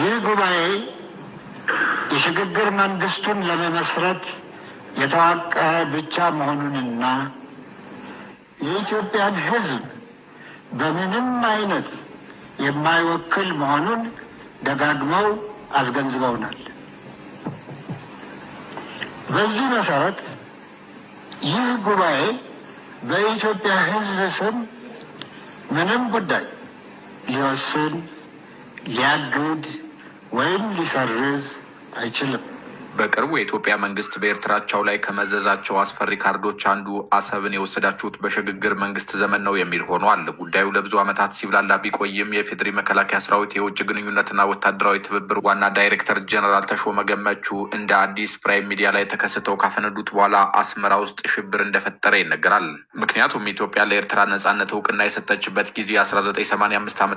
ይህ ጉባኤ የሽግግር መንግስቱን ለመመስረት የተዋቀረ ብቻ መሆኑንና የኢትዮጵያን ሕዝብ በምንም አይነት የማይወክል መሆኑን ደጋግመው አስገንዝበውናል። በዚህ መሰረት ይህ ጉባኤ በኢትዮጵያ ሕዝብ ስም ምንም ጉዳይ ሊወስን፣ ሊያግድ ወይም ሊሰርዝ አይችልም። በቅርቡ የኢትዮጵያ መንግስት በኤርትራቸው ላይ ከመዘዛቸው አስፈሪ ካርዶች አንዱ አሰብን የወሰዳችሁት በሽግግር መንግስት ዘመን ነው የሚል ሆኗል። ጉዳዩ ለብዙ ዓመታት ሲብላላ ቢቆይም የፌዴሪ መከላከያ ሰራዊት የውጭ ግንኙነትና ወታደራዊ ትብብር ዋና ዳይሬክተር ጀነራል ተሾመ ገመቹ እንደ አዲስ ፕራይም ሚዲያ ላይ ተከስተው ካፈነዱት በኋላ አስመራ ውስጥ ሽብር እንደፈጠረ ይነገራል። ምክንያቱም ኢትዮጵያ ለኤርትራ ነጻነት እውቅና የሰጠችበት ጊዜ 1985 ዓ.ም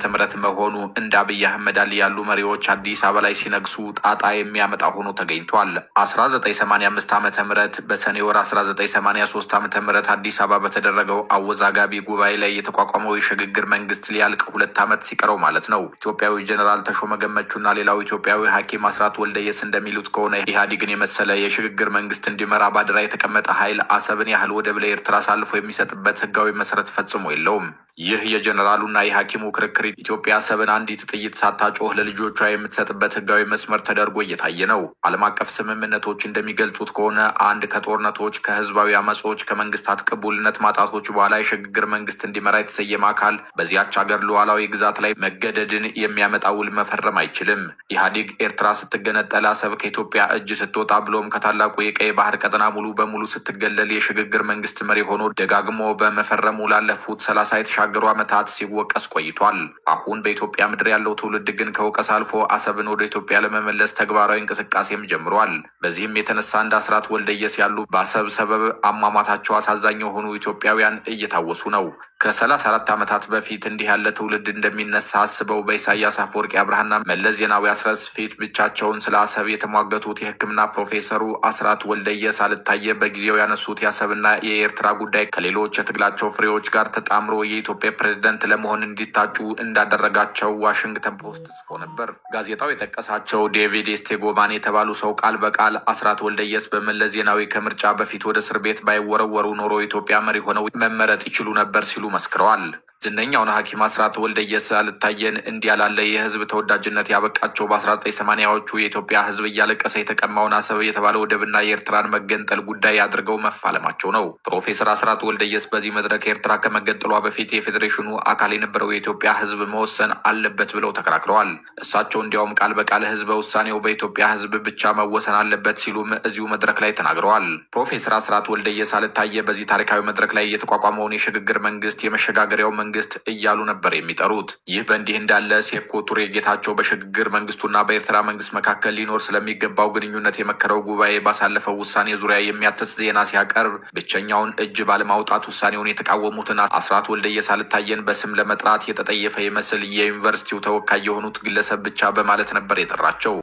መሆኑ እንደ አብይ አህመድ አሊ ያሉ መሪዎች አዲስ አበባ ላይ ሲነግሱ ጣጣ የሚያመጣ ሆኖ ተገኝቷል። 1985 ዓ.ም በሰኔ ወር 1983 ዓ.ም አዲስ አበባ በተደረገው አወዛጋቢ ጉባኤ ላይ የተቋቋመው የሽግግር መንግስት ሊያልቅ 2 ዓመት ሲቀረው ማለት ነው። ኢትዮጵያዊ ጀነራል ተሾመ ገመቹና ሌላው ኢትዮጵያዊ ሐኪም አስራት ወልደየስ እንደሚሉት ከሆነ ኢህአዴግን የመሰለ የሽግግር መንግስት እንዲመራ ባድራ የተቀመጠ ኃይል አሰብን ያህል ወደብ ለኤርትራ አሳልፎ የሚሰጥበት ህጋዊ መሰረት ፈጽሞ የለውም። ይህ የጀነራሉና የሐኪሙ ክርክር ኢትዮጵያ አሰብን አንዲት ጥይት ሳታጮህ ለልጆቿ የምትሰጥበት ህጋዊ መስመር ተደርጎ እየታየ ነው። ዓለም አቀፍ ስምምነቶች እንደሚገልጹት ከሆነ አንድ ከጦርነቶች፣ ከህዝባዊ አመጾች፣ ከመንግስታት ቅቡልነት ማጣቶች በኋላ የሽግግር መንግስት እንዲመራ የተሰየመ አካል በዚያች ሀገር ሉዓላዊ ግዛት ላይ መገደድን የሚያመጣ ውል መፈረም አይችልም። ኢህአዴግ ኤርትራ ስትገነጠል፣ አሰብ ከኢትዮጵያ እጅ ስትወጣ፣ ብሎም ከታላቁ የቀይ ባህር ቀጠና ሙሉ በሙሉ ስትገለል የሽግግር መንግስት መሪ ሆኖ ደጋግሞ በመፈረሙ ላለፉት 30 የተሻገሩ ዓመታት ሲወቀስ ቆይቷል። አሁን በኢትዮጵያ ምድር ያለው ትውልድ ግን ከወቀስ አልፎ አሰብን ወደ ኢትዮጵያ ለመመለስ ተግባራዊ እንቅስቃሴም ጀምሯል። በዚህም የተነሳ እንደ አስራት ወልደየስ ያሉ በአሰብ ሰበብ አሟሟታቸው አሳዛኝ የሆኑ ኢትዮጵያውያን እየታወሱ ነው። ከ34 ዓመታት በፊት እንዲህ ያለ ትውልድ እንደሚነሳ አስበው በኢሳያስ አፈወርቂ አብርሃና መለስ ዜናዊ አስረስ ፊት ብቻቸውን ስለ አሰብ የተሟገቱት የሕክምና ፕሮፌሰሩ አስራት ወልደየስ አልታየ በጊዜው ያነሱት የአሰብና የኤርትራ ጉዳይ ከሌሎች የትግላቸው ፍሬዎች ጋር ተጣምሮ የኢትዮጵያ ፕሬዝደንት ለመሆን እንዲታጩ እንዳደረጋቸው ዋሽንግተን ፖስት ጽፎ ነበር። ጋዜጣው የጠቀሳቸው ዴቪድ ስቴጎባን የተባሉ ሰው ቃል በቃል አስራት ወልደየስ በመለስ ዜናዊ ከምርጫ በፊት ወደ እስር ቤት ባይወረወሩ ኖሮ ኢትዮጵያ መሪ ሆነው መመረጥ ይችሉ ነበር ሲሉ መስክረዋል። ዝነኛውን ሐኪም አስራት ወልደየስ አልታየን እንዲህ ያላለ የህዝብ ተወዳጅነት ያበቃቸው በ1980ዎቹ የኢትዮጵያ ህዝብ እያለቀሰ የተቀማውን አሰብ የተባለ ወደብና የኤርትራን መገንጠል ጉዳይ አድርገው መፋለማቸው ነው። ፕሮፌሰር አስራት ወልደየስ በዚህ መድረክ ኤርትራ ከመገንጠሏ በፊት የፌዴሬሽኑ አካል የነበረው የኢትዮጵያ ህዝብ መወሰን አለበት ብለው ተከራክረዋል። እሳቸው እንዲያውም ቃል በቃል ህዝበ ውሳኔው በኢትዮጵያ ህዝብ ብቻ መወሰን አለበት ሲሉም እዚሁ መድረክ ላይ ተናግረዋል። ፕሮፌሰር አስራት ወልደየስ አልታየ በዚህ ታሪካዊ መድረክ ላይ የተቋቋመውን የሽግግር መንግስት የመሸጋገሪያው መንግስት እያሉ ነበር የሚጠሩት። ይህ በእንዲህ እንዳለ ሴኮ ቱሬ ጌታቸው በሽግግር መንግስቱና በኤርትራ መንግስት መካከል ሊኖር ስለሚገባው ግንኙነት የመከረው ጉባኤ ባሳለፈው ውሳኔ ዙሪያ የሚያትት ዜና ሲያቀርብ ብቸኛውን እጅ ባለማውጣት ውሳኔውን የተቃወሙትን አስራት ወልደየስ አልታየን በስም ለመጥራት የተጠየፈ ይመስል የዩኒቨርሲቲው ተወካይ የሆኑት ግለሰብ ብቻ በማለት ነበር የጠራቸው።